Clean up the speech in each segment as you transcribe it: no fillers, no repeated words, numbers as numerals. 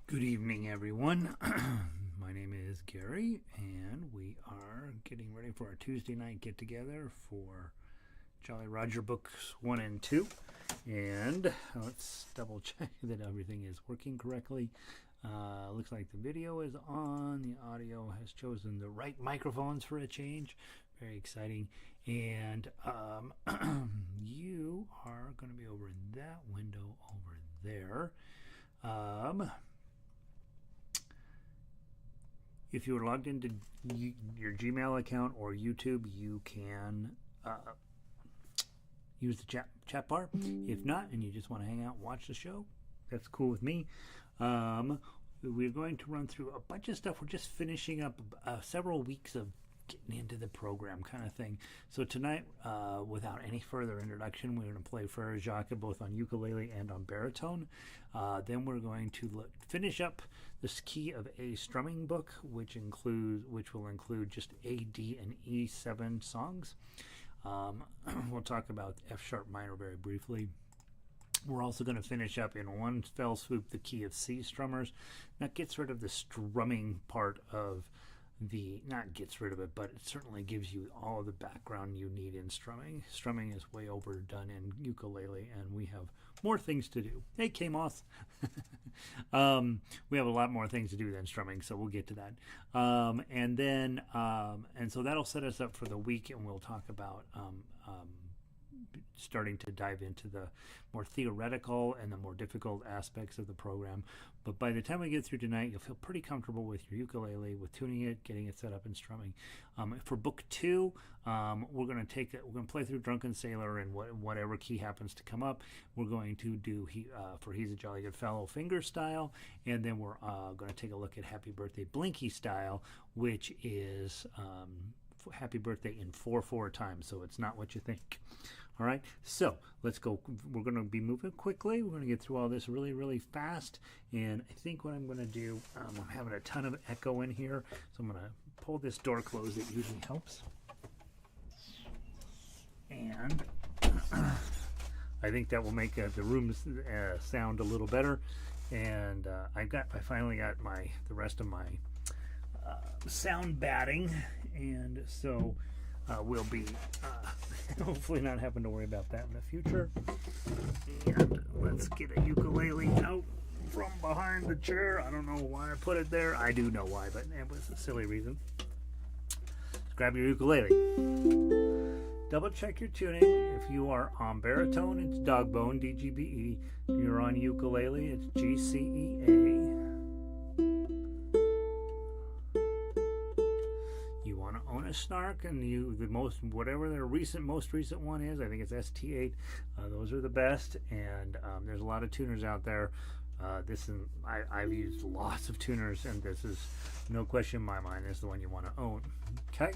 Good evening, everyone. My name is Gary, and we are getting ready for our Tuesday night get-together for Jolly Roger Books 1 and 2. And let's double-check that everything is working correctly. Looks like the video is on. The audio has chosen the right microphones for a change. Very exciting. And you are going to be over in that window over there. If you are logged into your Gmail account or YouTube, you can use the chat bar. If not, and you just want to hang out and watch the show, that's cool with me. We're going to run through a bunch of stuff. We're just finishing up several weeks of getting into the program kind of thing. So tonight, without any further introduction, we're going to play Frère Jacques both on ukulele and on baritone. Then we're going to finish up this key of A strumming book, which will include just A, D, and E7 songs. We'll talk about F sharp minor very briefly. We're also going to finish up in one fell swoop the key of C strummers. That gets rid of the strumming part of not gets rid of it, but it certainly gives you all of the background you need in strumming. Strumming is way overdone in ukulele, and we have more things to do. Hey, K-Moth. We have a lot more things to do than strumming, so we'll get to that. And so that'll set us up for the week, and we'll talk about starting to dive into the more theoretical and the more difficult aspects of the program. But by the time we get through tonight, you'll feel pretty comfortable with your ukulele, with tuning it, getting it set up and strumming. For book 2, we're going to play through Drunken Sailor and whatever key happens to come up. We're going to do for He's a Jolly Good Fellow finger style, and then we're going to take a look at Happy Birthday Blinky style, which is Happy Birthday in 4/4 time, so it's not what you think. All right, so let's go. We're going to be moving quickly. We're going to get through all this really, really fast. And I think what I'm going to do, I'm having a ton of echo in here, so I'm going to pull this door closed. It usually helps. And I think that will make the room sound a little better. And I finally got the rest of my sound batting, and so we'll be hopefully not having to worry about that in the future. And let's get a ukulele out from behind the chair. I don't know why I put it there. I do know why, but it was a silly reason. Let's grab your ukulele. Double check your tuning. If you are on baritone, it's dog bone, D-G-B-E. If you're on ukulele, it's G-C-E-A. A snark, and whatever their most recent one is, I think it's ST8. Those are the best, and there's a lot of tuners out there. I've used lots of tuners, and this is no question in my mind is the one you want to own. Okay,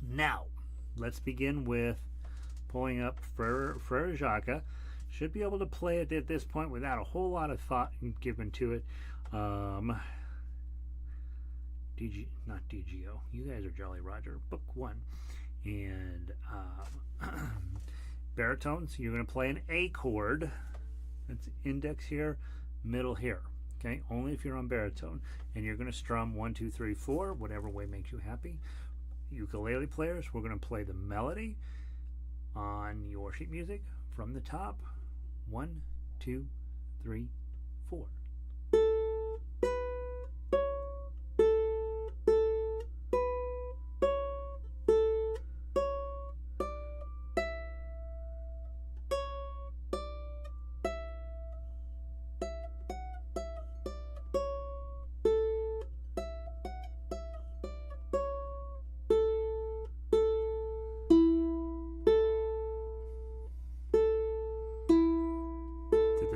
now let's begin with pulling up Frère Jacques. Should be able to play it at this point without a whole lot of thought given to it. Not DGO. You guys are Jolly Roger. Book 1. And baritones, you're going to play an A chord. That's index here, middle here. Okay, only if you're on baritone. And you're going to strum 1, 2, 3, 4, whatever way makes you happy. Ukulele players, we're going to play the melody on your sheet music from the top. 1, 2, 3, 4.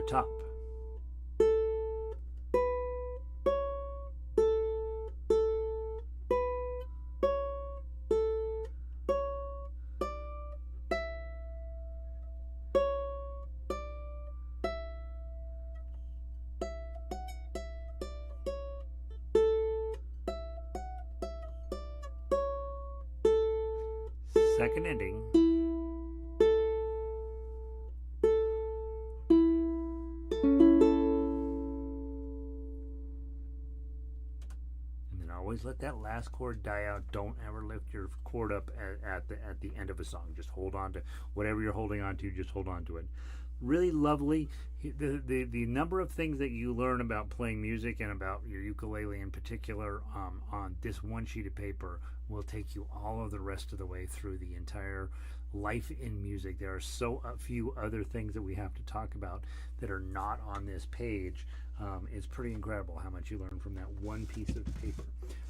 Top. Second ending. always let that last chord die out. Don't ever lift your chord up at the end of a song. Just hold on to whatever you're holding on to. Just hold on to it. Really lovely. The number of things that you learn about playing music and about your ukulele in particular on this one sheet of paper will take you all of the rest of the way through the entire life in music. There are so few other things that we have to talk about that are not on this page. It's pretty incredible how much you learn from that one piece of paper.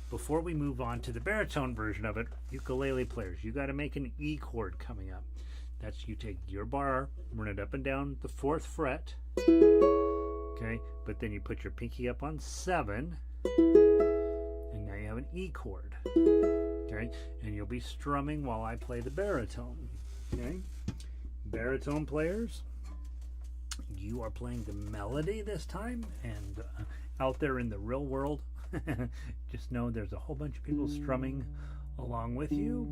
Before we move on to the baritone version of it, ukulele players, you got to make an E chord coming up. That's, you take your bar, run it up and down the 4th fret, okay, but then you put your pinky up on 7, and now you have an E chord, okay, and you'll be strumming while I play the baritone, okay. Baritone players, you are playing the melody this time, and out there in the real world, just know there's a whole bunch of people strumming along with you.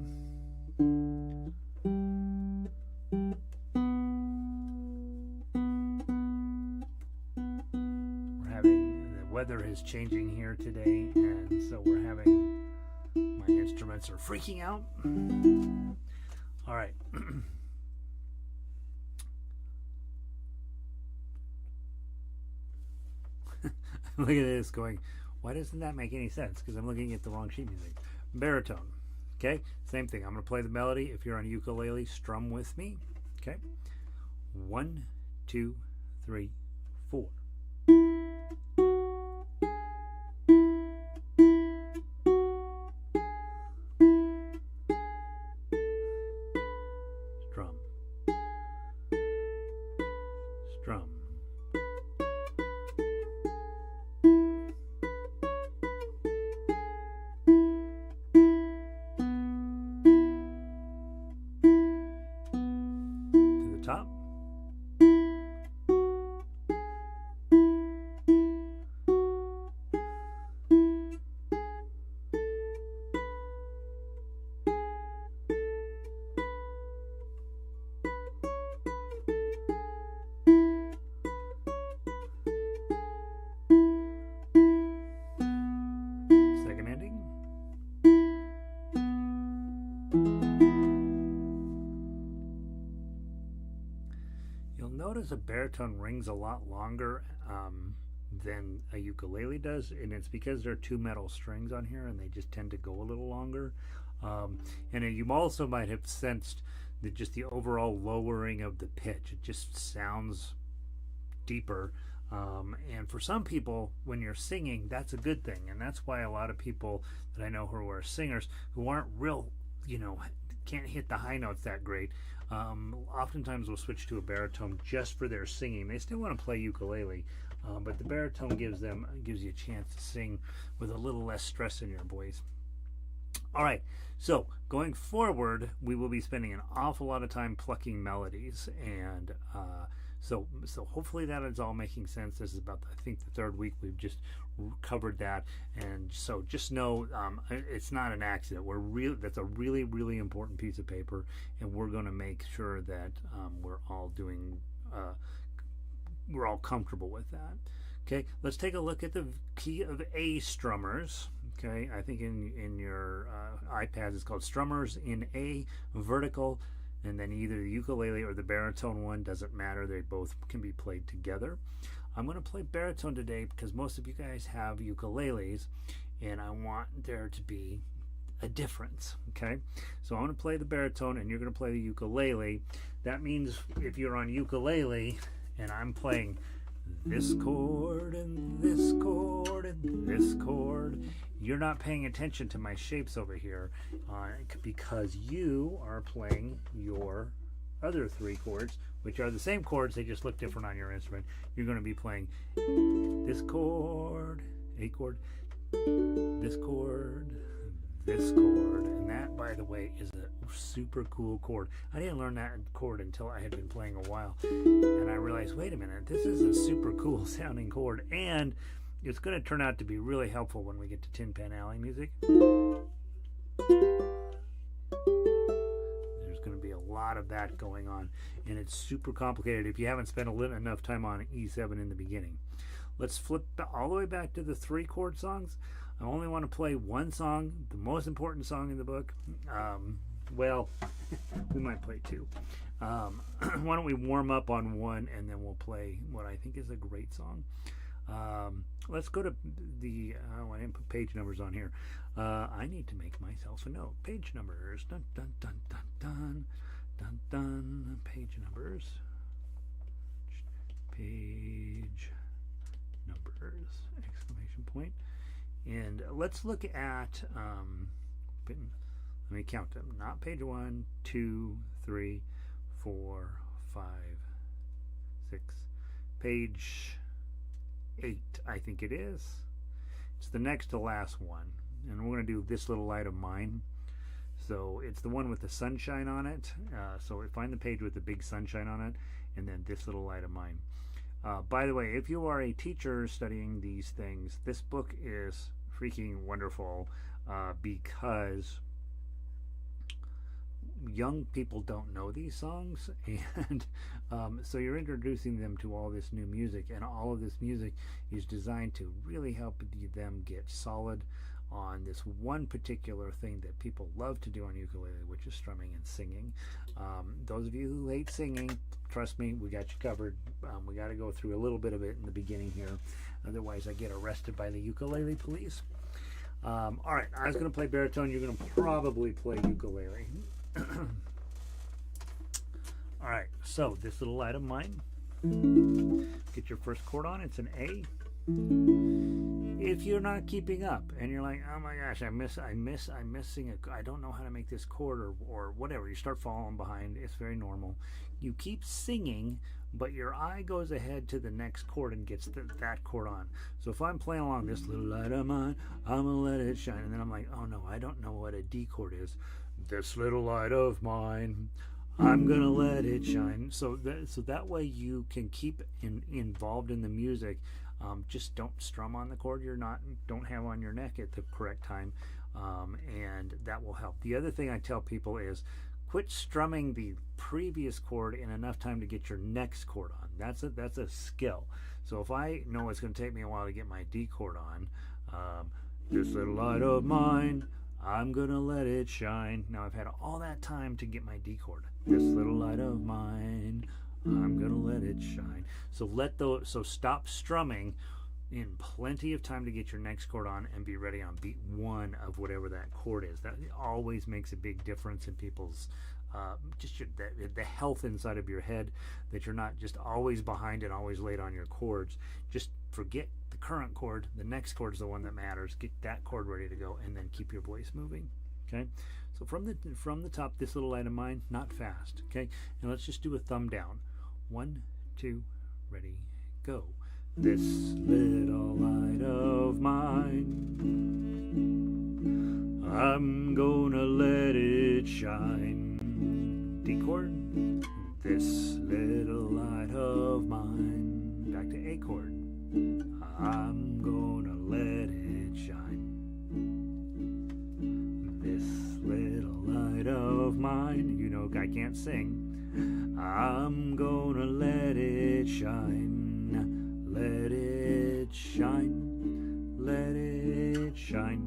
The weather is changing here today, and so we're having, my instruments are freaking out. All right. Look at this going, why doesn't that make any sense? Because I'm looking at the wrong sheet music. Baritone. Okay, same thing. I'm going to play the melody. If you're on a ukulele, strum with me. Okay, 1, 2, 3, 4. Strum. Strum. Top. Second ending. Notice a baritone rings a lot longer than a ukulele does, and it's because there are 2 metal strings on here and they just tend to go a little longer. And you also might have sensed just the overall lowering of the pitch. It just sounds deeper, and for some people, when you're singing, that's a good thing, and that's why a lot of people that I know who are singers who aren't real, can't hit the high notes that great, oftentimes will switch to a baritone just for their singing. They still want to play ukulele, but the baritone gives you a chance to sing with a little less stress in your voice. All right, so going forward, we will be spending an awful lot of time plucking melodies, and so hopefully that is all making sense. This is about, I think, the 3rd week we've just covered that, and so just know it's not an accident. That's a really, really important piece of paper, and we're going to make sure that we're all comfortable with that. Okay, let's take a look at the key of A Strummers. Okay, I think in your iPad it's called Strummers in A, vertical, and then either the ukulele or the baritone one, doesn't matter. They both can be played together. I'm going to play baritone today because most of you guys have ukuleles, and I want there to be a difference. Okay, so I'm going to play the baritone and you're going to play the ukulele. That means if you're on ukulele and I'm playing this chord and this chord and this chord, you're not paying attention to my shapes over here because you are playing your other 3 chords, which are the same chords, they just look different on your instrument. You're going to be playing this chord, A chord, this chord, this chord, and that, by the way, is a super cool chord. I didn't learn that chord until I had been playing a while, and I realized, wait a minute, this is a super cool sounding chord, and it's going to turn out to be really helpful when we get to Tin Pan Alley music. There's going to be a lot of that going on, and it's super complicated if you haven't spent enough time on E7 in the beginning. Let's flip all the way back to the 3 chord songs. I only want to play one song, the most important song in the book. Well, we might play two. Why don't we warm up on one, and then we'll play what I think is a great song. Let's go to the, I didn't put page numbers on here. I need to make myself a note. Page numbers. Dun, dun, dun, dun, dun, dun, dun. Page numbers. Page numbers. Exclamation point. And let's look at, let me count them. Not page 1, 2, 3, 4, 5, 6. Page 8, I think it is. It's the next to last one. And we're going to do This Little Light of Mine. So it's the one with the sunshine on it. So find the page with the big sunshine on it, and then This Little Light of Mine. By the way, if you are a teacher studying these things, this book is freaking wonderful because young people don't know these songs, and so you're introducing them to all this new music, and all of this music is designed to really help them get solid on this one particular thing that people love to do on ukulele, which is strumming and singing. Those of you who hate singing, trust me, we got you covered. We got to go through a little bit of it in the beginning here, otherwise I get arrested by the ukulele police. All right, I was going to play baritone. You're going to probably play ukulele. All right, so This Little Light of Mine. Get your first chord on. It's an A. If you're not keeping up and you're like, oh my gosh, I'm missing it, I don't know how to make this chord, or whatever, you start falling behind. It's very normal. You keep singing, but your eye goes ahead to the next chord and gets that chord on. So if I'm playing along This Little Light of Mine, I'm gonna let it shine, and then I'm like, oh no, I don't know what a D chord is. This little light of mine, I'm gonna let it shine. So that way you can keep involved in the music. Just don't strum on the chord don't have on your neck at the correct time, and that will help. The other thing I tell people is quit strumming the previous chord in enough time to get your next chord on. That's a skill. So if I know it's going to take me a while to get my D chord on, this little light of mine, I'm gonna let it shine. Now I've had all that time to get my D chord. This little light of mine, I'm gonna let it shine. So stop strumming in plenty of time to get your next chord on, and be ready on beat 1 of whatever that chord is. That always makes a big difference in people's the health inside of your head, that you're not just always behind and always late on your chords. Just forget the current chord. The next chord is the one that matters. Get that chord ready to go, and then keep your voice moving. Okay, so from the top, This Little Light of Mine, not fast. Okay, and let's just do a thumb down. 1, 2, ready, go. This little light of mine, I'm gonna let it shine. D chord. This little light of mine. Back to A chord. I'm gonna let it shine. This little light of mine. You know I can't sing. I'm gonna let it shine. Let it shine. Let it shine.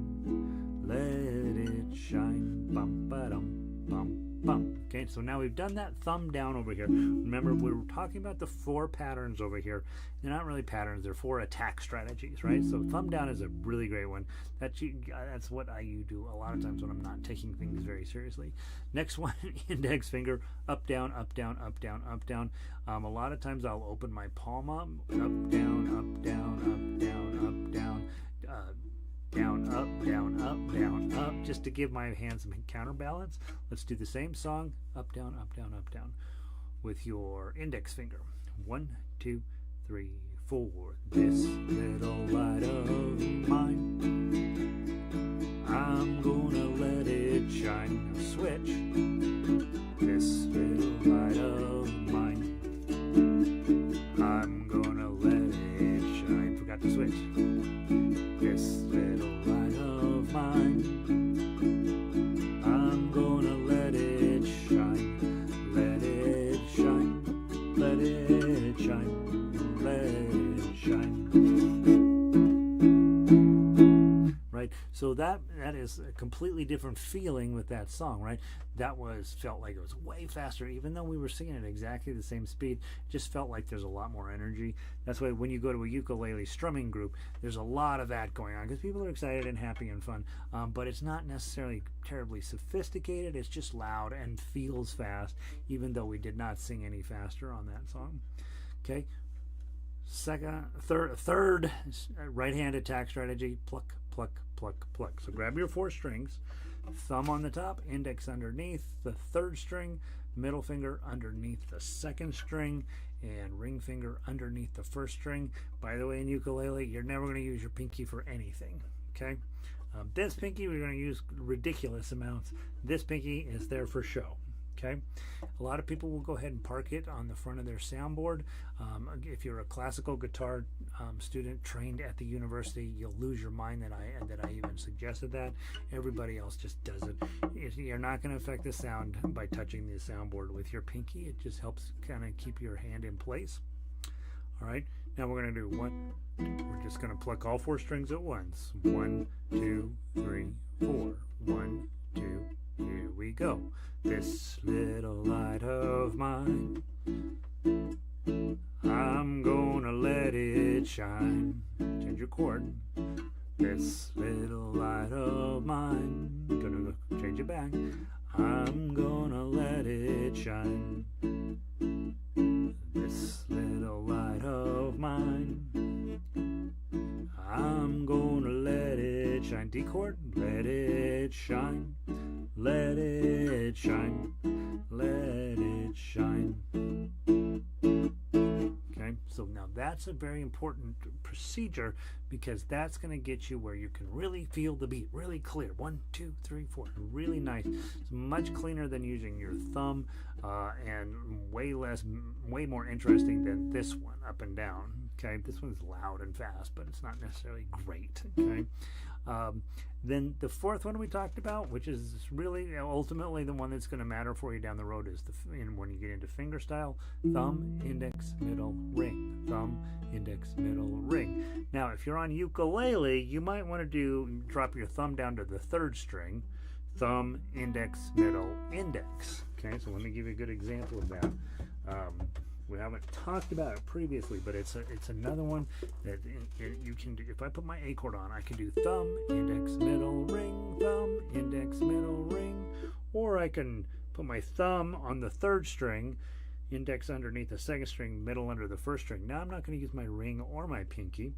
Let it shine. Bum ba dum bum bum. Okay, so now we've done that thumb down over here. Remember, we were talking about the 4 patterns over here. They're not really patterns, they're 4 attack strategies, right? So thumb down is a really great one. That's what I do a lot of times when I'm not taking things very seriously. Next one, index finger, up, down, up, down, up, down, up, down. A lot of times I'll open my palm up, down, up, down, up, down, up, down, down, up, down, up, down, up, just to give my hands some counterbalance. Let's do the same song, up, down, up, down, up, down, with your index finger. 1, 2, 3, 4. This little light of mine, I'm gonna let it shine. Now switch. This little light of mine, I'm gonna let it shine. Forgot to switch. This little light of mine, I'm gonna let it shine. Let it shine. Let it shine. Let it shine. Right So that is a completely different feeling with that song, right? That felt like it was way faster, even though we were singing at exactly the same speed. It just felt like there's a lot more energy. That's why when you go to a ukulele strumming group, there's a lot of that going on because people are excited and happy and fun. But it's not necessarily terribly sophisticated. It's just loud and feels fast, even though we did not sing any faster on that song. Okay. Third right hand attack strategy, pluck, pluck, pluck, pluck. So grab your 4 strings, thumb on the top, index underneath the 3rd string, middle finger underneath the 2nd string, and ring finger underneath the 1st string. By the way, in ukulele, you're never going to use your pinky for anything, okay? This pinky, we're going to use ridiculous amounts. This pinky is there for show. Okay, a lot of people will go ahead and park it on the front of their soundboard. If you're a classical guitar student trained at the university, you'll lose your mind that I even suggested that. Everybody else just does it. You're not going to affect the sound by touching the soundboard with your pinky. It just helps kind of keep your hand in place. All right, now we're going to do one. We're just going to pluck all 4 strings at once. 1, 2, 3, 4. 1, 2. Here we go. This little light of mine, I'm gonna let it shine. Change your chord. This little light of mine, gonna change it back. I'm gonna let it shine. This little light of mine, I'm gonna let it shine. D chord, let it shine. Let it shine, let it shine. Okay, so now that's a very important procedure because that's going to get you where you can really feel the beat, really clear. 1, 2, 3, 4, really nice. It's much cleaner than using your thumb and way more interesting than this one, up and down. Okay, this one's loud and fast, but it's not necessarily great. Okay. Then the 4th one we talked about, which is really ultimately the one that's going to matter for you down the road, is when you get into finger style, thumb, index, middle, ring. Thumb, index, middle, ring. Now, if you're on ukulele, you might want to drop your thumb down to the 3rd string, thumb, index, middle, index. Okay, so let me give you a good example of that. We haven't talked about it previously, but it's another one that you can do. If I put my A chord on, I can do thumb, index, middle, ring, thumb, index, middle, ring, or I can put my thumb on the 3rd string, index underneath the 2nd string, middle under the 1st string. Now I'm not going to use my ring or my pinky.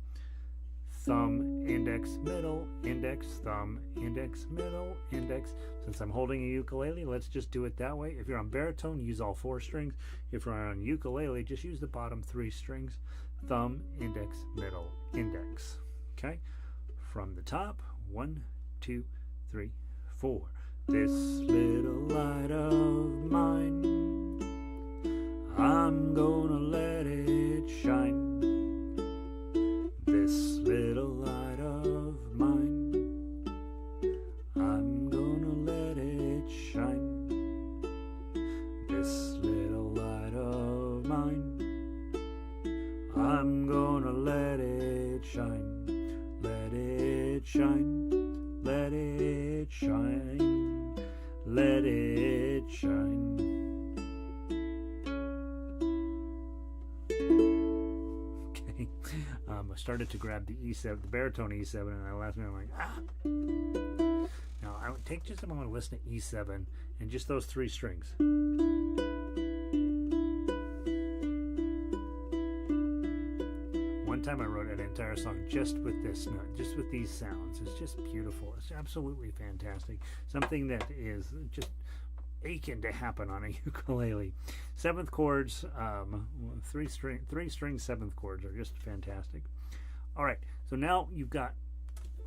Thumb, index, middle, index, thumb, index, middle, index. Since I'm holding a ukulele, let's just do it that way. If you're on baritone, use all 4 strings. If you're on ukulele, just use the bottom 3 strings. Thumb, index, middle, index. Okay? From the top, 1, 2, 3, 4. This little light of mine, I'm gonna let it shine. This little light of mine, I'm gonna let it shine. This little light of mine, I'm gonna let it shine. Let it shine, let it shine, let it shine. I started to grab the E7, the baritone E7, and I last minute I'm like, ah. Now I would take just a moment to listen to E7 and just those 3 strings. One time I wrote an entire song just with this note, just with these sounds. It's just beautiful. It's absolutely fantastic. Something that is just aching to happen on a ukulele. 7th chords, 3 string 7th chords are just fantastic. All right, so now you've got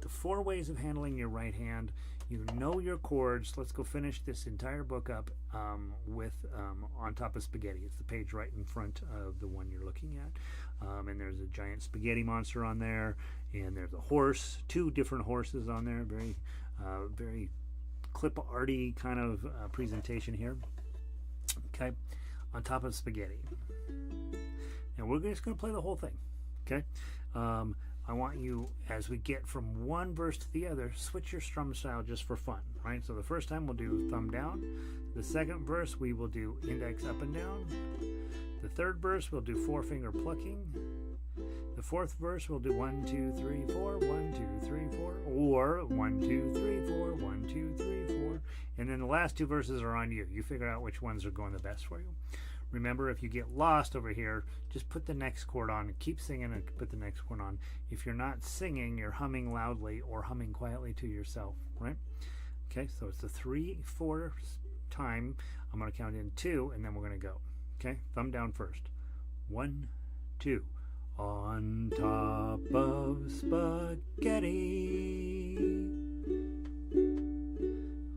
the 4 ways of handling your right hand. You know your chords. Let's go finish this entire book up with On Top of Spaghetti. It's the page right in front of the one you're looking at. And there's a giant spaghetti monster on there, and there's a horse, 2 different horses on there. Very clip arty kind of presentation here. Okay, On Top of Spaghetti. And we're just going to play the whole thing. Okay, I want you, as we get from one verse to the other, switch your strum style just for fun, right? So the first time we'll do thumb down. The second verse we will do index up and down. The third verse we'll do 4-finger plucking. The fourth verse we'll do 1, 2, 3, 4, 1, 2, 3, 4, or 1, 2, 3, 4, 1, 2, 3, 4. And then the last two verses are on you. You figure out which ones are going the best for you. Remember, if you get lost over here, just put the next chord on and keep singing and put the next chord on. If you're not singing, you're humming loudly or humming quietly to yourself, right? Okay, so it's the 3/4 time. I'm going to count in 2, and then we're going to go. Okay, thumb down first. 1, 2. On top of spaghetti,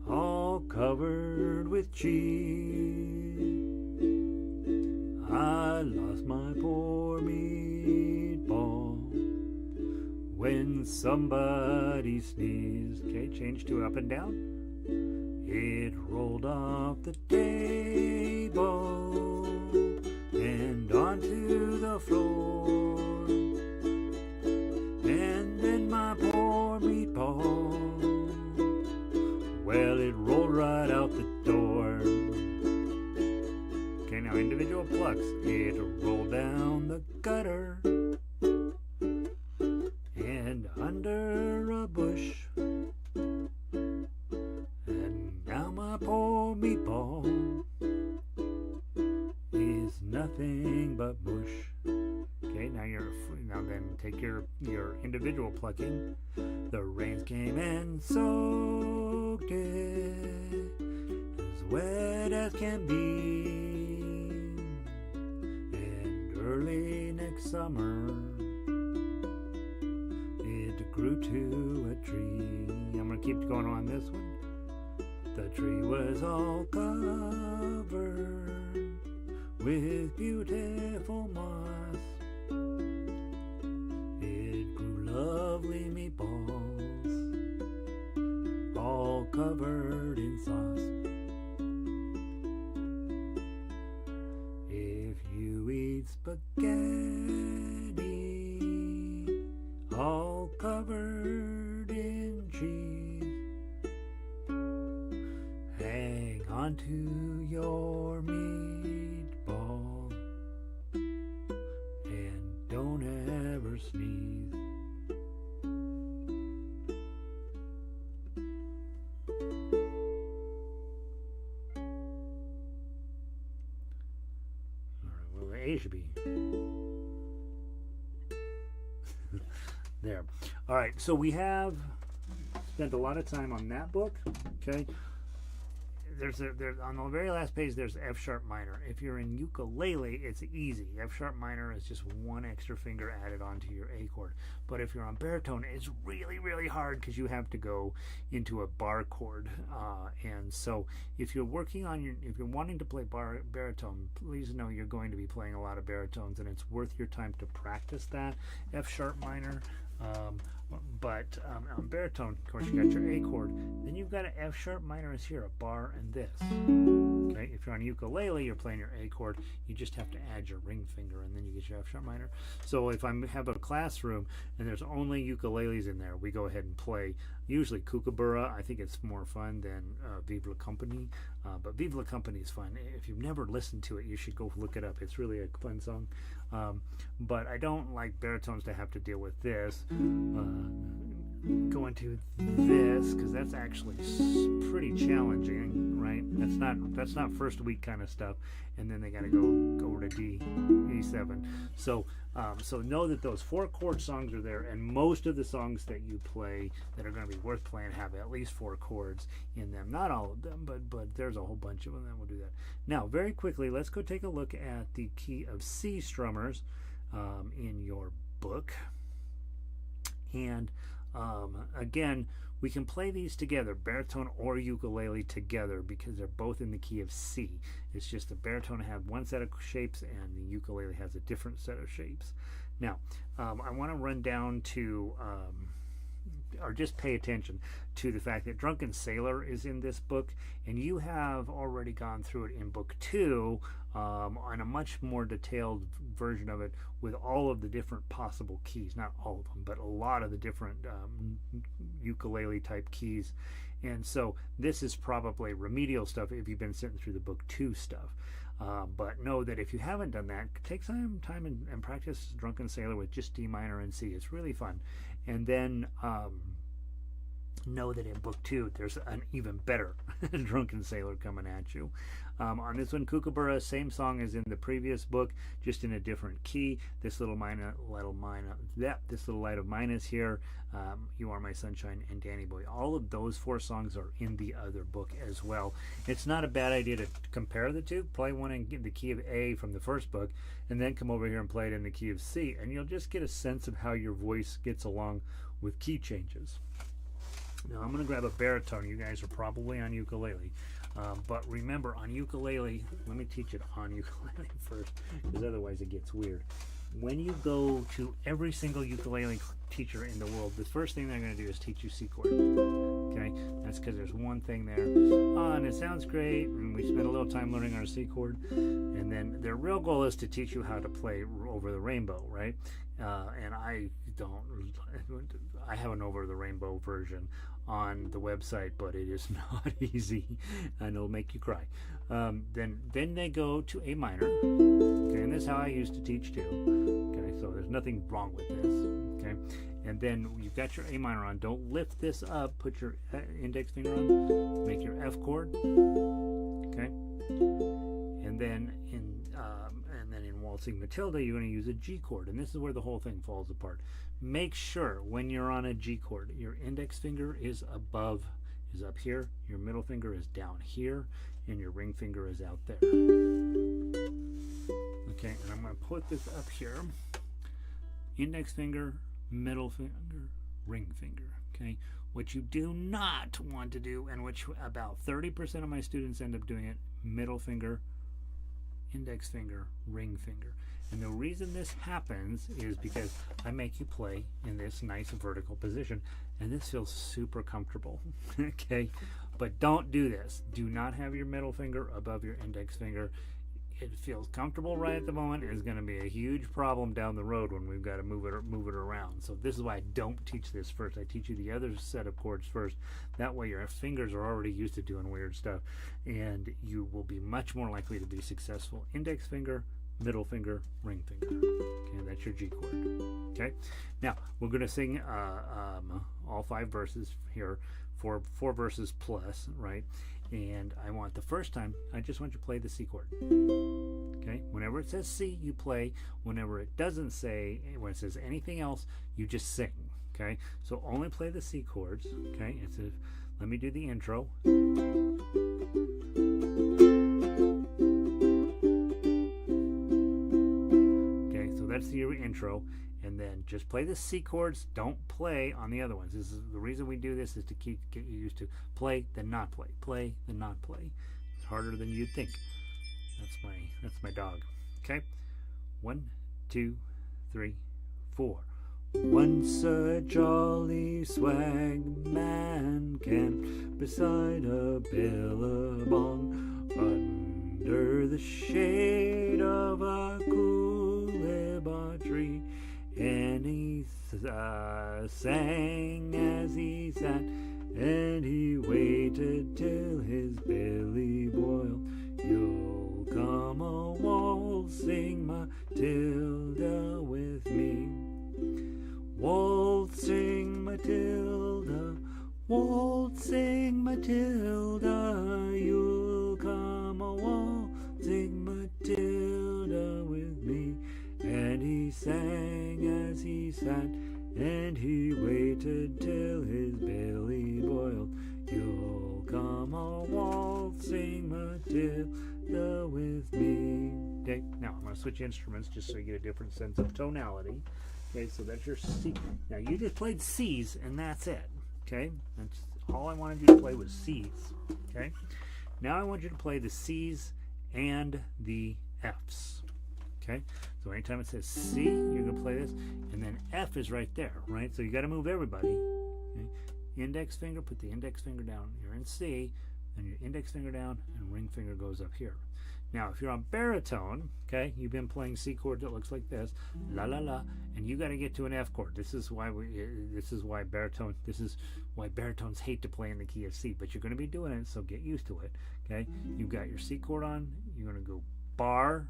all covered with cheese, I lost my poor meatball when somebody sneezed. Okay, change to up and down. It rolled off the table and onto the floor, and then my poor meatball, well, it rolled right out the door. Okay, now individual plucks. It rolled down the gutter and under a bush, and now my poor meatball is nothing but mush. Okay, now then take your individual plucking. The rains came and soaked it as wet as can be, and early next summer it grew to a tree. I'm gonna keep going on this one. The tree was all covered with beautiful moss. It grew lovely meatballs, all covered in sauce. If you eat spaghetti, all covered in cheese, hang on to your meatball and don't ever sneeze. Alright, well, the A should be there. Alright, so we have spent a lot of time on that book. Okay, there's on the very last page there's F sharp minor. If you're in ukulele, it's easy. F sharp minor is just one extra finger added onto your A chord. But if you're on baritone, it's really hard because you have to go into a bar chord. And so if you're working on if you're wanting to play baritone, please know you're going to be playing a lot of baritones, and it's worth your time to practice that F sharp minor. But on baritone, of course, you got your A chord. Then you've got an F sharp minor is here, a bar, and this. Okay, if you're on ukulele, you're playing your A chord. You just have to add your ring finger, and then you get your F sharp minor. So if I have a classroom and there's only ukuleles in there, we go ahead and play usually Kookaburra. I think it's more fun than Vive la Compagnie. But Vive la Compagnie is fun. If you've never listened to it, you should go look it up. It's really a fun song. But I don't like baritones to have to deal with this. Go into this, because that's actually pretty challenging, right? That's not first week kind of stuff. And then they got to go over to E7. So know that those 4 chord songs are there, and most of the songs that you play that are going to be worth playing have at least 4 chords in them. Not all of them, but there's a whole bunch of them. Then we'll do that. Now, very quickly, let's go take a look at the key of C strummers in your book. And again, we can play these together, baritone or ukulele together, because they're both in the key of C. It's just the baritone has one set of shapes and the ukulele has a different set of shapes. Now, I want to run down to just pay attention to the fact that Drunken Sailor is in this book, and you have already gone through it in book 2 on a much more detailed version of it with all of the different possible keys. Not all of them, but a lot of the different ukulele type keys. And so this is probably remedial stuff if you've been sitting through the book 2 stuff. But know that if you haven't done that, take some time and practice Drunken Sailor with just D minor and C. It's really fun. And then know that in book 2 there's an even better Drunken Sailor coming at you. On this one, Kookaburra, same song as in the previous book, just in a different key. This little light of mine is here. You Are My Sunshine and Danny Boy. All of those 4 songs are in the other book as well. It's not a bad idea to compare the two. Play one in the key of A from the first book, and then come over here and play it in the key of C, and you'll just get a sense of how your voice gets along with key changes. Now I'm going to grab a baritone. You guys are probably on ukulele. But remember, on ukulele, let me teach it on ukulele first, because otherwise it gets weird. When you go to every single ukulele teacher in the world, the first thing they're going to do is teach you C chord. Okay? That's because there's one thing there. And it sounds great, and we spend a little time learning our C chord. And then their real goal is to teach you how to play Over the Rainbow, right? And I have an Over the Rainbow version on the website, but it is not easy, and it'll make you cry. Then they go to A minor. Okay, and this is how I used to teach too. Okay, so there's nothing wrong with this. Okay, and then you've got your A minor on. Don't lift this up. Put your index finger on. Make your F chord. Okay, and then in Waltzing Matilda, you're going to use a G chord, and this is where the whole thing falls apart. Make sure when you're on a G chord, your index finger is up here, your middle finger is down here, and your ring finger is out there. Okay, and I'm going to put this up here. Index finger, middle finger, ring finger. Okay, what you do not want to do, and which about 30% of my students end up doing it, middle finger, index finger, ring finger. And the reason this happens is because I make you play in this nice vertical position, and this feels super comfortable. Okay, but don't do this. Do not have your middle finger above your index finger. It feels comfortable right at the moment. It's going to be a huge problem down the road when we've got to move it around. So this is why I don't teach this first. I teach you the other set of chords first. That way your fingers are already used to doing weird stuff, and you will be much more likely to be successful. Index finger, middle finger, ring finger. Okay, that's your G chord. Okay, now we're going to sing all 5 verses here, four verses plus, right? And I want the first time, I just want you to play the C chord. Okay, whenever it says C, you play. Whenever it doesn't say, when it says anything else, you just sing. Okay, so only play the C chords. Okay, let me do the intro. Okay, so that's the intro. And then just play the C chords. Don't play on the other ones. This is the reason we do this, is to get you used to play then not play, play then not play. It's harder than you'd think. That's my dog. Okay, 1, 2, 3, 4. Once a jolly swag man camped beside a billabong under the shade of a coolibah tree. And he sang as he sat, and he waited till his belly boiled. You'll come a waltzing Matilda with me. Waltzing Matilda, waltzing Matilda, you'll come a waltzing Matilda with me. And he sang as he sat, and he waited till his belly boiled. You'll come a waltzing Matilda with me. Okay, now I'm going to switch instruments just so you get a different sense of tonality. Okay, so that's your C. Now you just played C's, and that's it. Okay, that's all I wanted you to play was C's. Okay, now I want you to play the C's and the F's. Okay, so anytime it says C, you're going to play this, and then F is right there, right? So you got to move everybody Okay? Index finger, put the index finger down. You're in C, and your index finger down, and ring finger goes up here. Now, if you're on baritone, okay, you've been playing C chord that looks like this, la la la, and you got to get to an F chord. This is why baritones hate to play in the key of C, but you're going to be doing it, so get used to it. Okay, you've got your C chord on. You're going to go bar,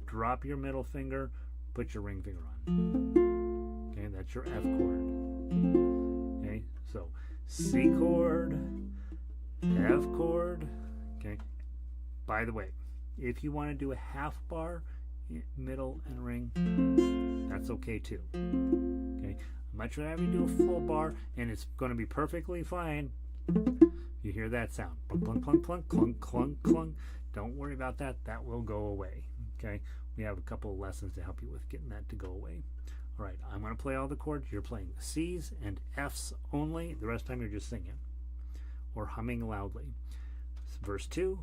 drop your middle finger, put your ring finger on. Okay, that's your F chord. Okay, so C chord, F chord. Okay. By the way, if you want to do a half bar, middle and ring, that's okay too. Okay, I'm much rather have you do a full bar, and it's going to be perfectly fine. You hear that sound? Plunk, plunk, plunk, plunk, clunk, clunk, clunk. Don't worry about that. That will go away. Okay, we have a couple of lessons to help you with getting that to go away. All right, I'm going to play all the chords. You're playing C's and F's only. The rest of the time you're just singing or humming loudly. Verse 2.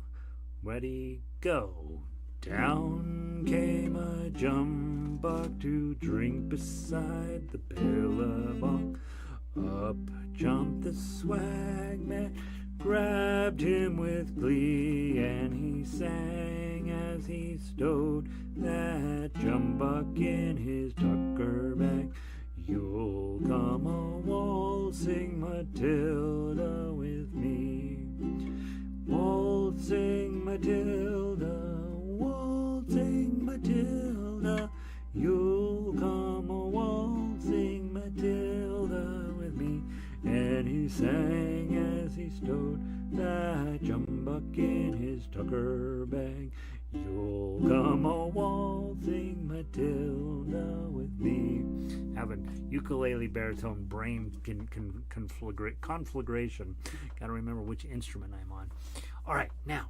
Ready, go. Down came a jumbuck to drink beside the billabong. Up jumped the swagman, grabbed him with glee, and he sang as he stowed that jumbuck in his tucker bag. You'll come a waltzing Matilda with me. Waltzing Matilda, waltzing Matilda, you'll come a waltzing Matilda with me. And he sang as he stowed that jumbuck in his tucker bag. You'll come a waltzing Matilda with me. Having ukulele baritone brain conflagration. Got to remember which instrument I'm on. All right, now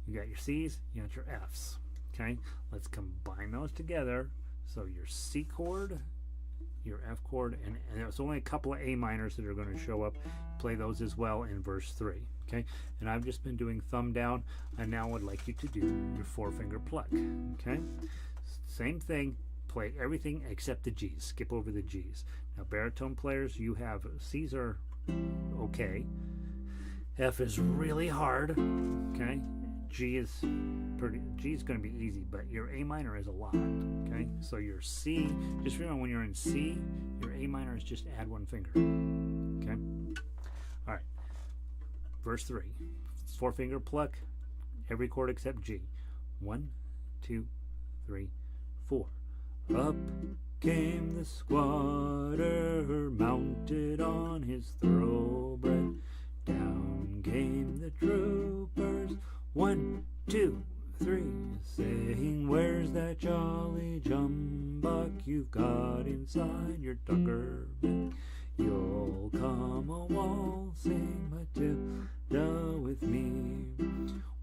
you got your C's, you got your F's. Okay, let's combine those together. So your C chord, your F chord, and there's only a couple of A minors that are going to show up. Play those as well in verse 3. Okay, and I've just been doing thumb down, and now I'd like you to do your 4-finger pluck. Okay, same thing. Play everything except the G's. Skip over the G's. Now, baritone players, you have C's are okay. F is really hard. Okay, G is going to be easy, but your A minor is a lot. Okay, so your C, just remember when you're in C, your A minor is just add 1 finger. Okay, all right. Verse 3, 4-finger pluck, every chord except G. 1, 2, 3, 4. Up came the squatter, mounted on his thoroughbred. Down came the troopers, 1, 2, 3, saying, where's that jolly jumbuck you've got inside your tucker bag? You'll come a waltzing Matilda with me.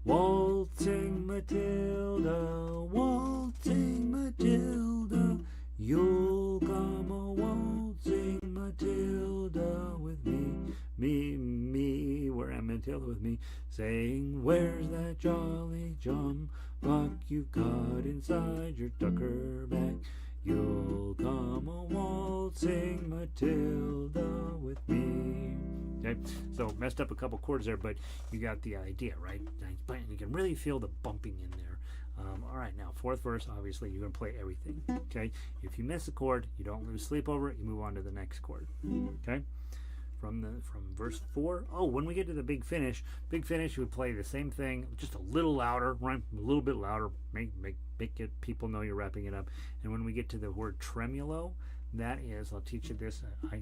Waltzing Matilda, waltzing Matilda, you'll come a waltzing Matilda with me. Me, where am Matilda with me? Saying, where's that jolly jumbuck you've got inside your tucker bag? You'll come a waltzing Matilda with me. Okay, so messed up a couple chords there, but you got the idea, right? You can really feel the bumping in there. All right, now 4th verse, obviously you're going to play everything. Okay, if you miss a chord, you don't lose sleep over it. You move on to the next chord. Okay, from verse 4. Oh, when we get to the big finish, you would play the same thing, just a little louder, right? A little bit louder. Make it people know you're wrapping it up. And when we get to the word tremolo, that is, I'll teach you this. I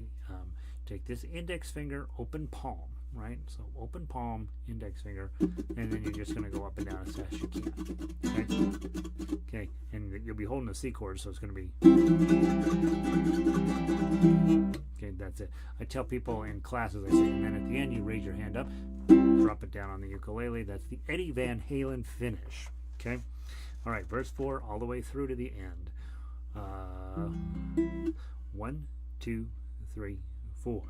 take this index finger, open palm, right? So open palm, index finger, and then you're just going to go up and down as fast as you can. Okay, and you'll be holding the C chord, so it's going to be. Okay, that's it. I tell people in classes, I say, and then at the end you raise your hand up, drop it down on the ukulele. That's the Eddie Van Halen finish. Okay, all right, verse 4 all the way through to the end. 1, 2, 3, 4.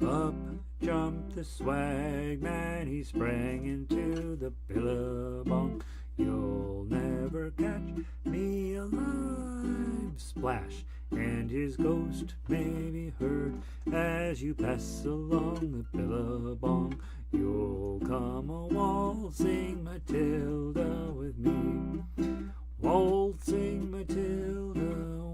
Up jumped the swagman, he sprang into the billabong. You'll never catch me alive. Splash, and his ghost may be heard as you pass along the billabong. You'll come a waltzing Matilda with me. Waltzing Matilda,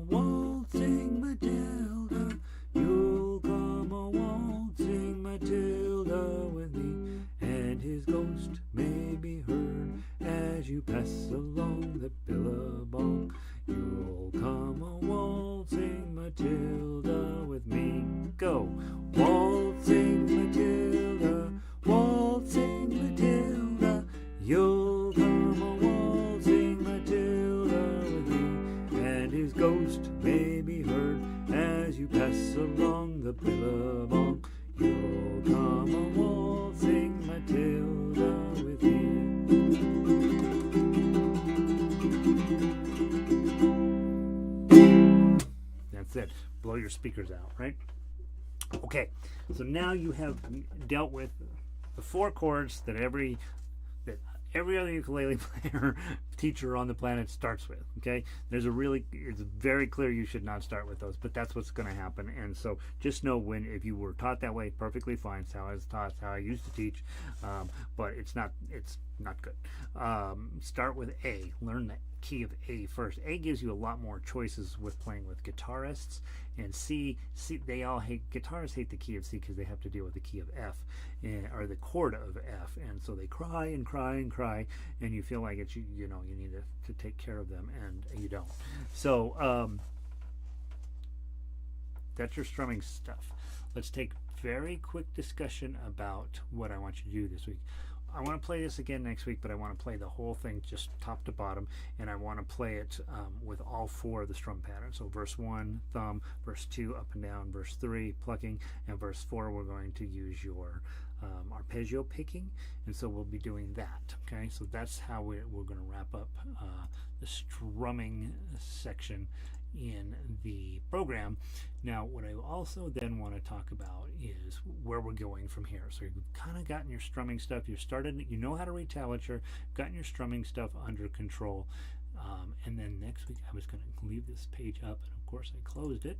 waltzing Matilda. You'll come a waltzing Matilda with me, and his ghost may be heard as you pass along the billabong. You'll come a waltzing Matilda with me. Go! Waltzing Matilda, waltzing Matilda. You'll come a waltzing Matilda with me, and his ghost may be heard as you pass along the billabong. You'll come a waltzing Matilda with me. That's it. Blow your speakers out, right? Okay, so now you have dealt with the 4 chords that every other ukulele player teacher on the planet starts with. Okay, it's very clear you should not start with those, but that's what's going to happen. And so just know, if you were taught that way, perfectly fine. It's how I was taught, it's how I used to teach, but it's not good. Start with A. Learn the key of A first. A gives you a lot more choices with playing with guitarists, and C guitarists hate the key of C because they have to deal with the key of F, or the chord of F, and so they cry and cry and cry, and you feel like you need to take care of them, and you don't. So that's your strumming stuff. Let's take very quick discussion about what I want you to do this week. I want to play this again next week, but I want to play the whole thing just top to bottom, and I want to play it with all 4 of the strum patterns. So verse 1, thumb; verse 2, up and down; verse 3, plucking; and verse 4, we're going to use your arpeggio picking, and so we'll be doing that. Okay, so that's how we're going to wrap up the strumming section in the program. Now, what I also then want to talk about is where we're going from here. So you've kind of gotten your strumming stuff, you know how to read tablature, gotten your strumming stuff under control, and then next week I was going to leave this page up, and of course I closed it.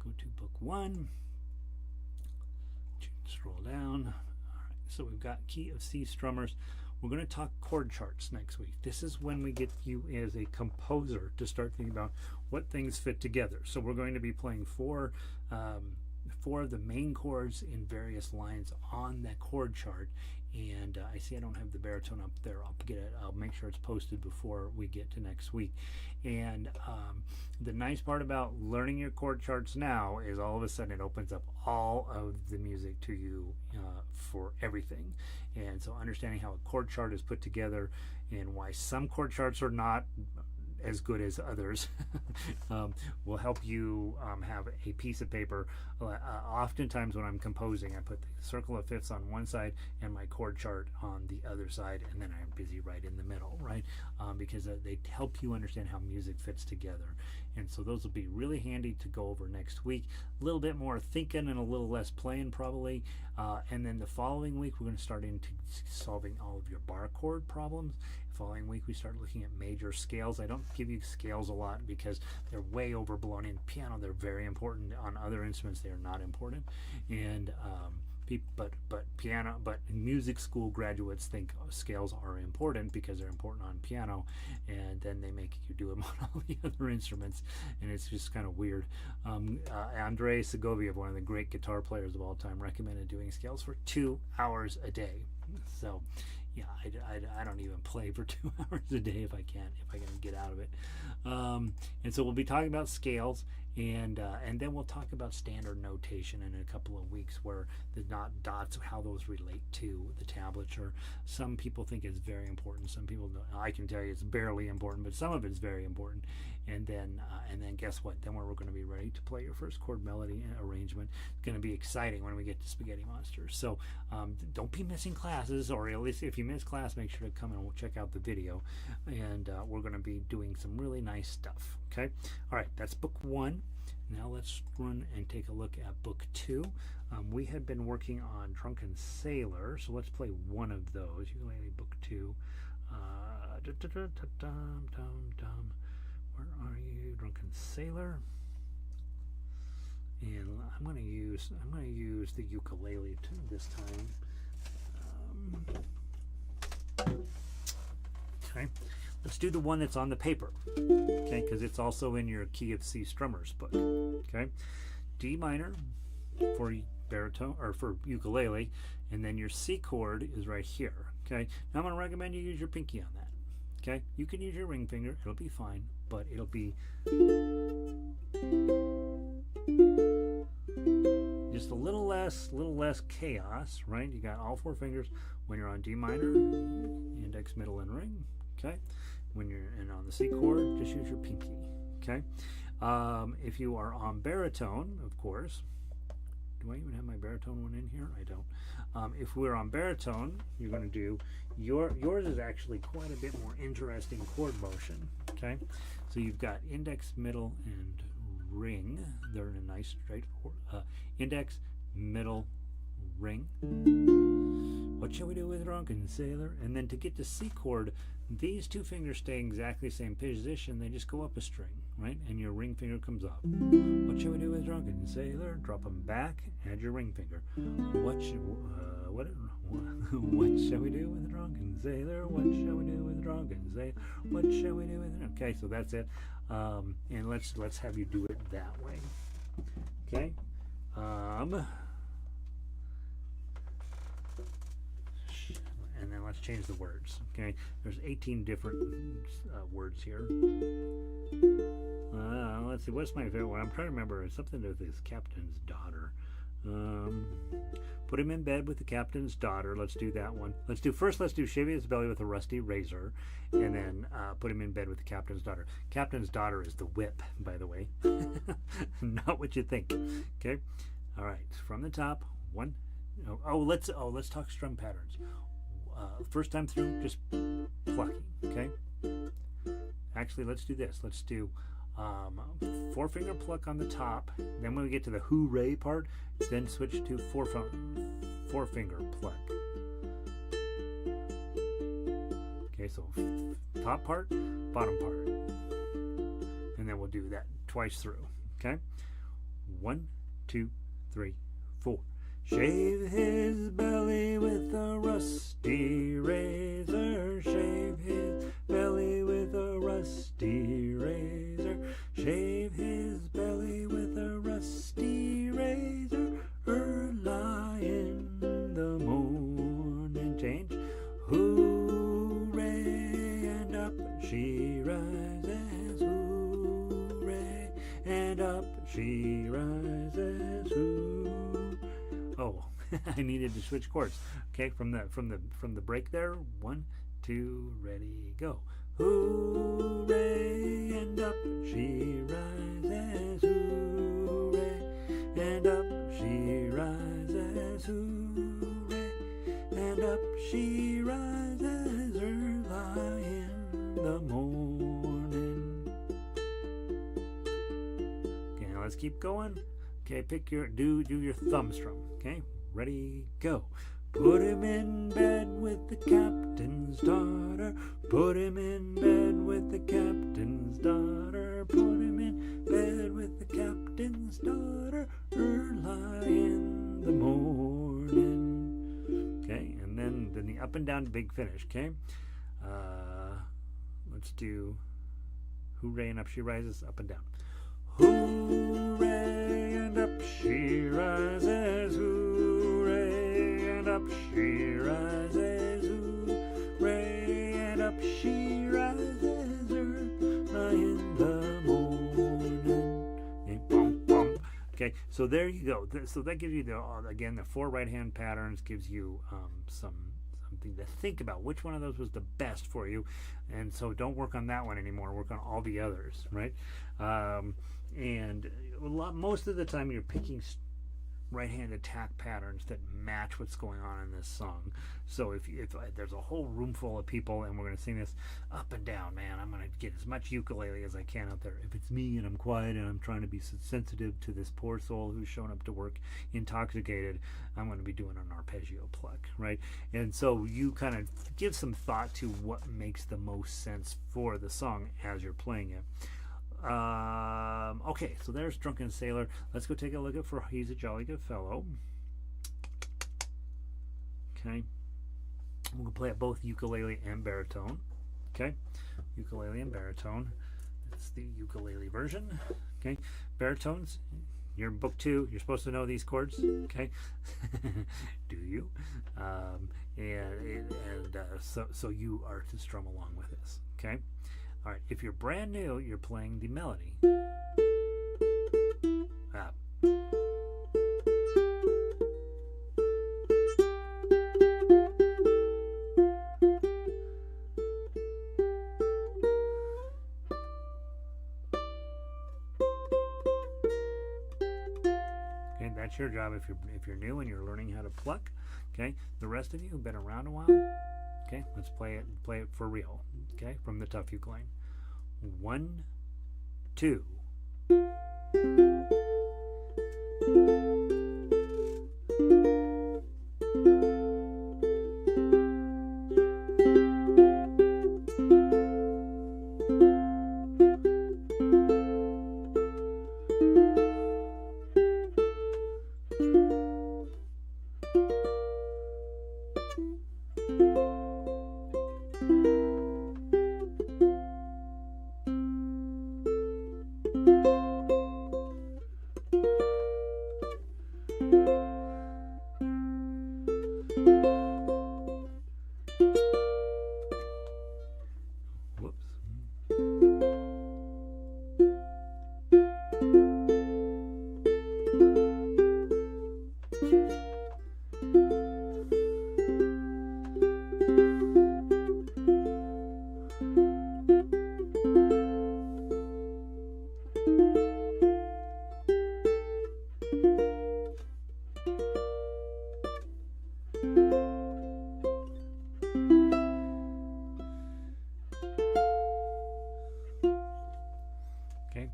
Go to book 1, scroll down. All right, so we've got key of C strummers. We're going to talk chord charts next week. This is when we get you as a composer to start thinking about what things fit together. So we're going to be playing 4 of the main chords in various lines on that chord chart. And I see I don't have the baritone up there. I'll make sure it's posted before we get to next week. And the nice part about learning your chord charts now is all of a sudden it opens up all of the music to you for everything. And so understanding how a chord chart is put together and why some chord charts are not as good as others will help you have a piece of paper. Oftentimes when I'm composing, I put the circle of fifths on one side and my chord chart on the other side, and then I'm busy right in the middle, right? Because they help you understand how music fits together. And so those will be really handy to go over next week. A little bit more thinking and a little less playing probably. And then the following week, we're going to start into solving all of your bar chord problems. Following week, we start looking at major scales. I don't give you scales a lot because they're way overblown. In piano, they're very important. On other instruments, they are not important. And but music school graduates think scales are important because they're important on piano, and then they make you do them on all the other instruments, and it's just kind of weird. Andrei Segovia, one of the great guitar players of all time, recommended doing scales for 2 hours a day. So yeah, I don't even play for 2 hours a day if I can get out of it. And so we'll be talking about scales, and then we'll talk about standard notation in a couple of weeks, where the dots, how those relate to the tablature. Some people think it's very important. Some people don't. I can tell you it's barely important, but some of it's very important. And then guess what? Then we're going to be ready to play your first chord melody arrangement. It's going to be exciting when we get to Spaghetti Monsters. So don't be missing classes, or at least if you miss class, make sure to come and check out the video. And we're going to be doing some really nice stuff. Okay. All right. That's book 1. Now let's run and take a look at book 2. We had been working on Drunken Sailor, so let's play one of those. Ukulele book 2. Where are you, Drunken Sailor? I'm gonna use the ukulele this time. Okay, let's do the one that's on the paper. Okay, because it's also in your Key of C Strummers book. Okay, D minor for baritone or for ukulele, and then your C chord is right here. Okay, now I'm going to recommend you use your pinky on that. Okay, you can use your ring finger, it'll be fine, but it'll be just a little less chaos, right? You got all 4 fingers when you're on D minor, index, middle, and ring. Okay, when you're on the C chord, just use your pinky. Okay, if you are on baritone, of course. Do I even have my baritone one in here? I don't. If we're on baritone, you're going to do yours is actually quite a bit more interesting chord motion. Okay, so you've got index, middle, and ring. They're in a nice straight index, middle, ring. What shall we do with Drunken Sailor? And then to get to C chord, these 2 fingers stay exactly the same position. They just go up a string, right? And your ring finger comes up. What shall we do with Drunken Sailor? Drop them back. Add your ring finger. What shall we do with Drunken Sailor? What shall we do with Drunken Sailor? What shall we do with it? Okay, so that's it. And let's have you do it that way. Okay. And then let's change the words. Okay, there's 18 different words here. Let's see, what's my favorite one? I'm trying to remember. It's something with his captain's daughter. Put him in bed with the captain's daughter. Let's do that one. Let's do shaving his belly with a rusty razor, and then put him in bed with the captain's daughter. Captain's daughter is the whip, by the way. Not what you think. Okay. All right. From the top, one. Let's talk strum patterns. First time through, just plucking. Okay. Actually, let's do this. Let's do 4-finger pluck on the top. Then when we get to the hooray part, then switch to 4-finger pluck. Okay, so top part, bottom part, and then we'll do that twice through. Okay, 1, 2, 3, 4. Shave his belly with a rusty razor. Shave his belly with a rusty razor. Shave his belly with a rusty razor. Early in the morning. Change. Hooray, and up she rises. Hooray, and up she rises. Hooray. Oh, I needed to switch chords. Okay, from the break there. 1, 2, ready, go. Hooray, and up she rises. Hooray, and up she rises. Hooray, and up she rises early in the morning. Okay, now let's keep going. Okay, pick your do your thumb strum. Okay, ready, go. Put him in bed with the captain's daughter. Put him in bed with the captain's daughter. Put him in bed with the captain's daughter. Early in the morning. Okay, and then the up and down big finish. Okay, let's do hooray and up she rises, up and down. Hooray, and up she rises. Hooray, and up she rises. Hooray, and up she rises early in the morning. Okay, bum, bum. Okay, so there you go. So that gives you again the 4 right hand patterns. Gives you something to think about. Which one of those was the best for you? And so don't work on that one anymore. Work on all the others, right? And most of the time you're picking right-hand attack patterns that match what's going on in this song. So if there's a whole room full of people and we're going to sing this up and down, man, I'm going to get as much ukulele as I can out there. If it's me and I'm quiet and I'm trying to be sensitive to this poor soul who's shown up to work intoxicated, I'm going to be doing an arpeggio pluck, right? And so you kind of give some thought to what makes the most sense for the song as you're playing it. Okay, so there's Drunken Sailor. Let's go take a look at For He's a Jolly Good Fellow. Okay. We're going to play it both ukulele and baritone. Okay. Ukulele and baritone. That's the ukulele version. Okay. Baritones. You're in book 2. You're supposed to know these chords. Okay. Do you? So you are to strum along with this. Okay. All right. If you're brand new, you're playing the melody. Okay, that's your job if you're new and you're learning how to pluck. Okay, the rest of you who've been around a while. Okay, let's play it for real. Okay, from the tough ukulele. 1, 2.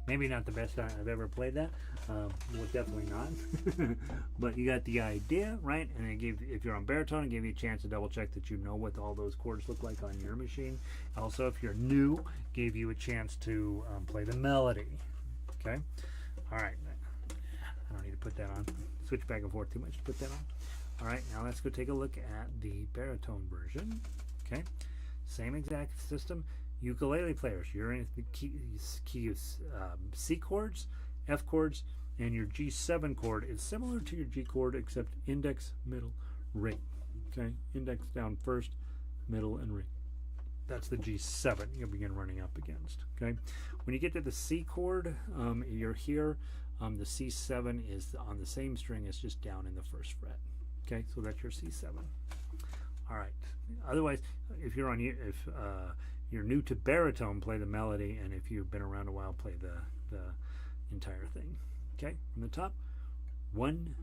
Maybe not the best I've ever played that. Well, definitely not. But you got the idea, right? And if you're on baritone, it gave you a chance to double check that you know what all those chords look like on your machine. Also, if you're new, gave you a chance to play the melody. Okay? All right. I don't need to put that on. Switch back and forth too much to put that on. All right, now let's go take a look at the baritone version. Okay? Same exact system. Ukulele players, you're in the keys C chords, F chords, and your G7 chord is similar to your G chord except index, middle, ring. Okay, index down first, middle, and ring. That's the G7 you'll begin running up against. Okay, when you get to the C chord, you're here. The C7 is on the same string, it's just down in the first fret. Okay, so that's your C7. All right. Otherwise, if you're new to baritone, play the melody, and if you've been around a while, play the entire thing. Okay, from the top. 1,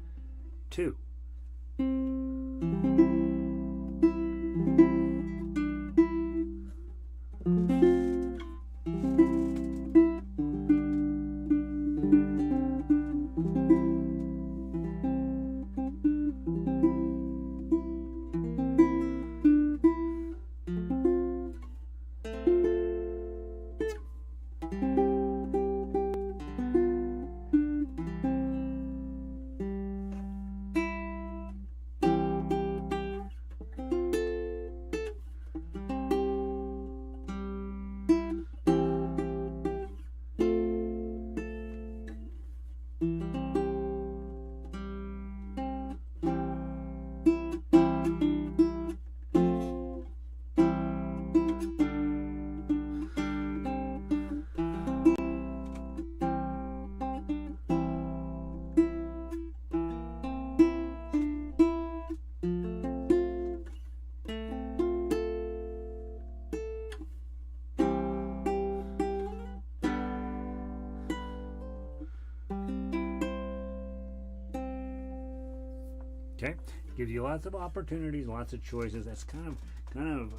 2. Okay, gives you lots of opportunities, lots of choices. That's kind of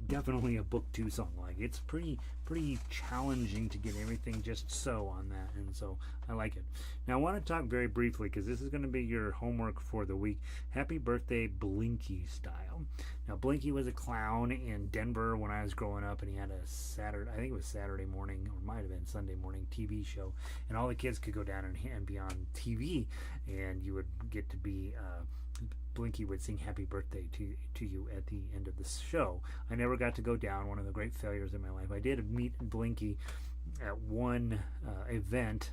definitely a book 2 song. Like, it's pretty challenging to get everything just so on that, and so I like it. Now I want to talk very briefly, because this is going to be your homework for the week. Happy birthday, Blinky style. Now Blinky was a clown in Denver when I was growing up, and he had a Saturday, I think it was Saturday morning, or might have been Sunday morning TV show, and all the kids could go down and be on TV, and you would get to be Blinky would sing happy birthday to you at the end of the show. I never got to go down, one of the great failures in my life. I did meet Blinky at one event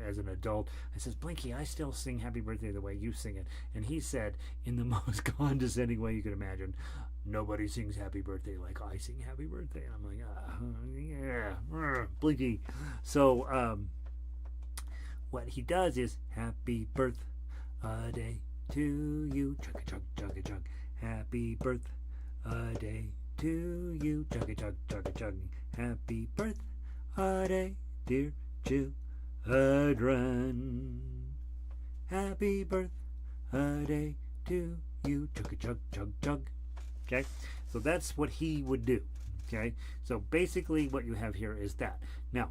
as an adult. I says, Blinky, I still sing happy birthday the way you sing it. And he said, in the most condescending way you could imagine, nobody sings happy birthday like I sing happy birthday. And I'm like, yeah, Blinky. So what he does is, happy birthday to you, chugga chug chugga chug. Happy birthday to you, chugga chug chugga chug. Happy birthday, dear children. Happy birthday to you, chugga chug chug chug. Okay, so that's what he would do. Okay, so basically what you have here is that. Now,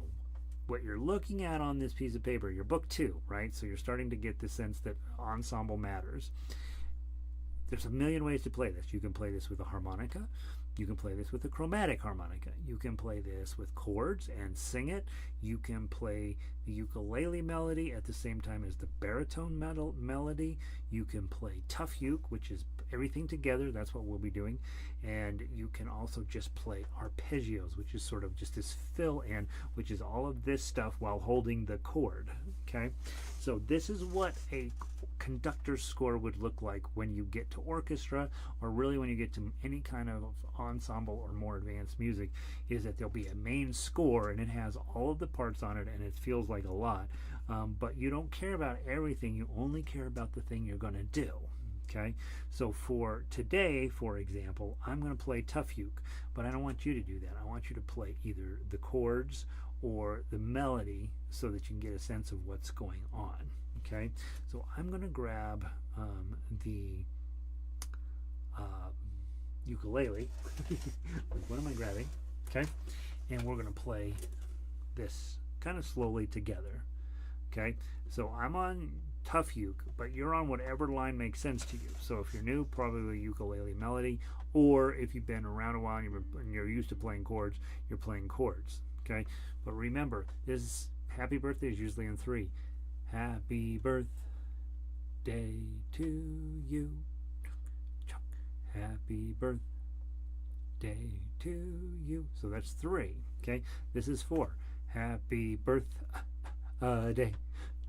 what you're looking at on this piece of paper, your book 2, right? So you're starting to get the sense that ensemble matters. There's a million ways to play this. You can play this with a harmonica. You can play this with a chromatic harmonica. You can play this with chords and sing it. You can play the ukulele melody at the same time as the baritone melody. You can play tough uke, which is everything together. That's what we'll be doing. And you can also just play arpeggios, which is sort of just this fill in, which is all of this stuff while holding the chord. Okay, so this is what a conductor's score would look like when you get to orchestra, or really when you get to any kind of ensemble or more advanced music, is that there'll be a main score and it has all of the parts on it, and it feels like a lot, but you don't care about everything. You only care about the thing you're going to do. Okay, so for today, for example, I'm going to play tough uke, but I don't want you to do that. I want you to play either the chords or the melody so that you can get a sense of what's going on. Okay, so I'm going to grab the ukulele. What am I grabbing? Okay, and we're going to play this kind of slowly together. Okay, so I'm on tough uke, but you're on whatever line makes sense to you. So if you're new, probably ukulele melody, or if you've been around a while and you're used to playing chords, you're playing chords. Okay, but remember, this happy birthday is usually in 3. Happy birthday to you. Happy birthday to you. So that's 3. Okay, this is 4. Happy birthday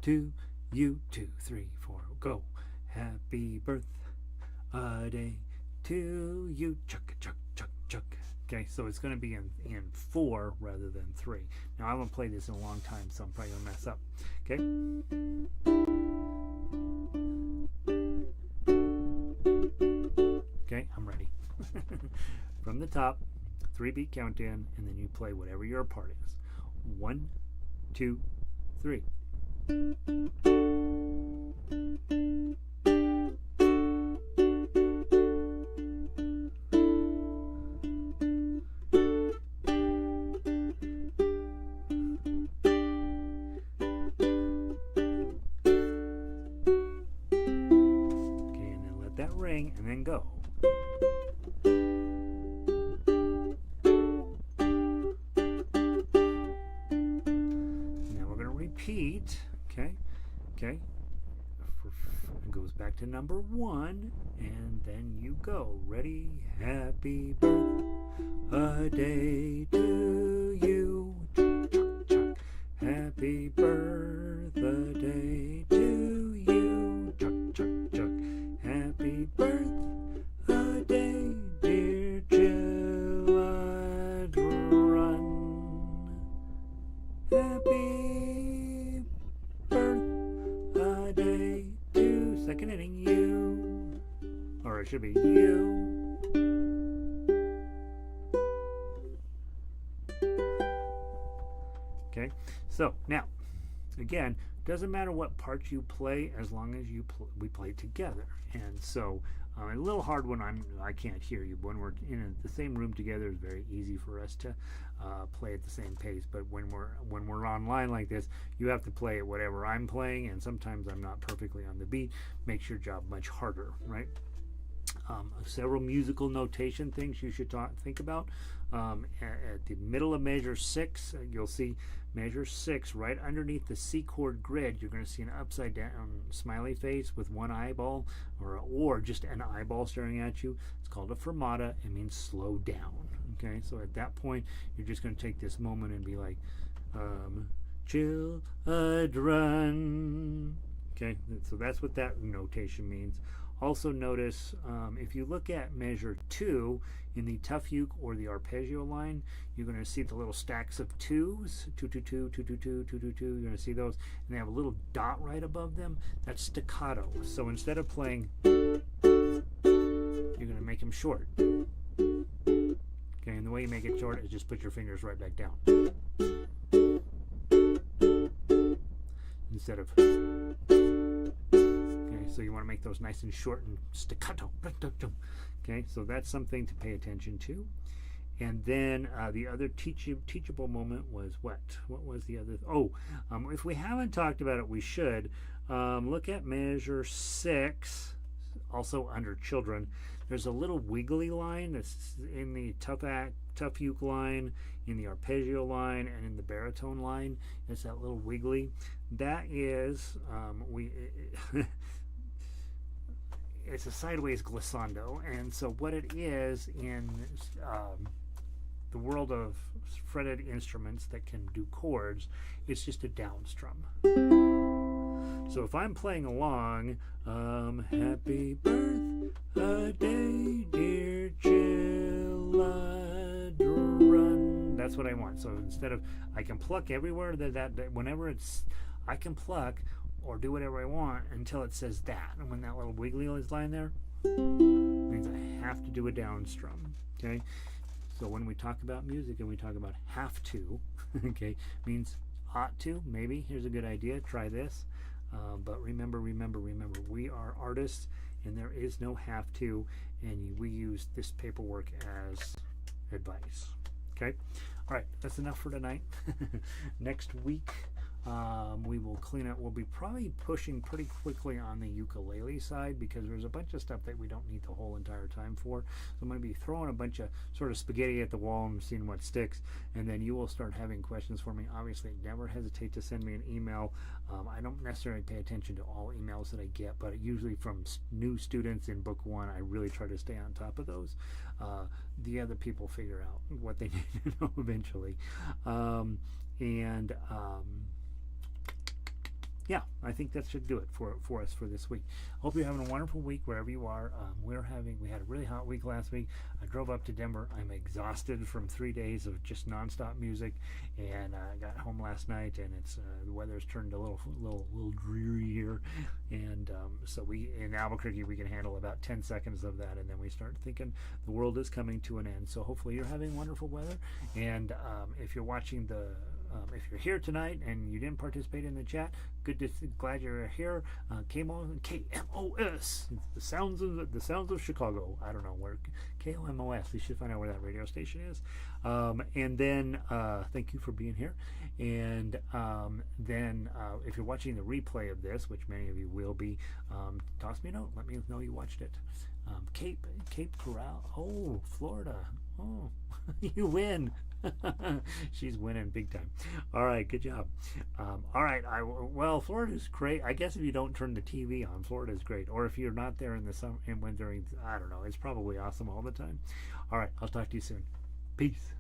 to you. 2, 3, 4. Go. Happy birthday to you. Chuck, chuck, chuck, chuck. Okay, so it's going to be in 4 rather than 3. Now, I haven't played this in a long time, so I'm probably going to mess up. Okay? Okay, I'm ready. From the top, 3-beat countdown, and then you play whatever your part is. 1, 2, 3. And then go. Now we're going to repeat. Okay. It goes back to number 1, and then you go. Ready? Happy birthday to you. Happy birthday to you. Happy birthday, dear children. Happy birthday to, second inning, you. Or it should be you. Okay, so now again, doesn't matter what part you play as long as we play together. And so it's a little hard when I can't hear you. When we're in the same room together, it's very easy for us to play at the same pace. But when we're online like this, you have to play at whatever I'm playing, and sometimes I'm not perfectly on the beat. Makes your job much harder, right? Several musical notation things you should think about. At the middle of measure 6, you'll see measure 6 right underneath the C chord grid. You're going to see an upside down smiley face with one eyeball, or just an eyeball staring at you. It's called a fermata. It means slow down. Okay, so at that point, you're just going to take this moment and be like, children. Okay, so that's what that notation means. Also notice if you look at measure 2 in the tough uke or the arpeggio line, you're going to see the little stacks of 2s, 2, 2, 2, 2, 2, 2, 2, 2, 2. You're going to see those, and they have a little dot right above them. That's staccato. So instead of playing, you're going to make them short. Okay, and the way you make it short is just put your fingers right back down. Instead of, so you want to make those nice and short and staccato. Okay, so that's something to pay attention to. And then the other teachable moment was what? What was the other? If we haven't talked about it, we should. Look at measure 6, also under children. There's a little wiggly line that's in the tough uke line, in the arpeggio line, and in the baritone line. It's that little wiggly. That is it's a sideways glissando, and so what it is in the world of fretted instruments that can do chords, it's just a down strum. So if I'm playing along, happy birthday, dear children, that's what I want. So instead of, I can pluck everywhere that whenever I can pluck or do whatever I want until it says that. And when that little wiggly line there, means I have to do a down strum. Okay? So when we talk about music and we talk about have to, okay, means ought to, maybe, here's a good idea, try this. But remember, we are artists and there is no have to, and we use this paperwork as advice. Okay? All right, that's enough for tonight. Next week, we will clean up. We'll be probably pushing pretty quickly on the ukulele side because there's a bunch of stuff that we don't need the whole entire time for. So I'm going to be throwing a bunch of sort of spaghetti at the wall and seeing what sticks, and then you will start having questions for me. Obviously, never hesitate to send me an email. I don't necessarily pay attention to all emails that I get, but usually from new students in book 1, I really try to stay on top of those. The other people figure out what they need to know eventually. Yeah, I think that should do it for us for this week. Hope you're having a wonderful week wherever you are. We had a really hot week last week. I drove up to Denver. I'm exhausted from 3 days of just nonstop music, and I got home last night, and it's the weather's turned a little dreary here, and so we in Albuquerque we can handle about 10 seconds of that, and then we start thinking the world is coming to an end. So hopefully you're having wonderful weather, and if you're watching if you're here tonight and you didn't participate in the chat, glad you're here. KMOS, the sounds of Chicago. I don't know where KOMOS. You should find out where that radio station is. And then thank you for being here. And then if you're watching the replay of this, which many of you will be, toss me a note. Let me know you watched it. Cape Coral. Oh, Florida. Oh, you win. She's winning big time. All right, good job. All right, well, Florida's great. I guess if you don't turn the TV on, Florida's great. Or if you're not there in the summer and when during, I don't know, it's probably awesome all the time. All right, I'll talk to you soon. Peace.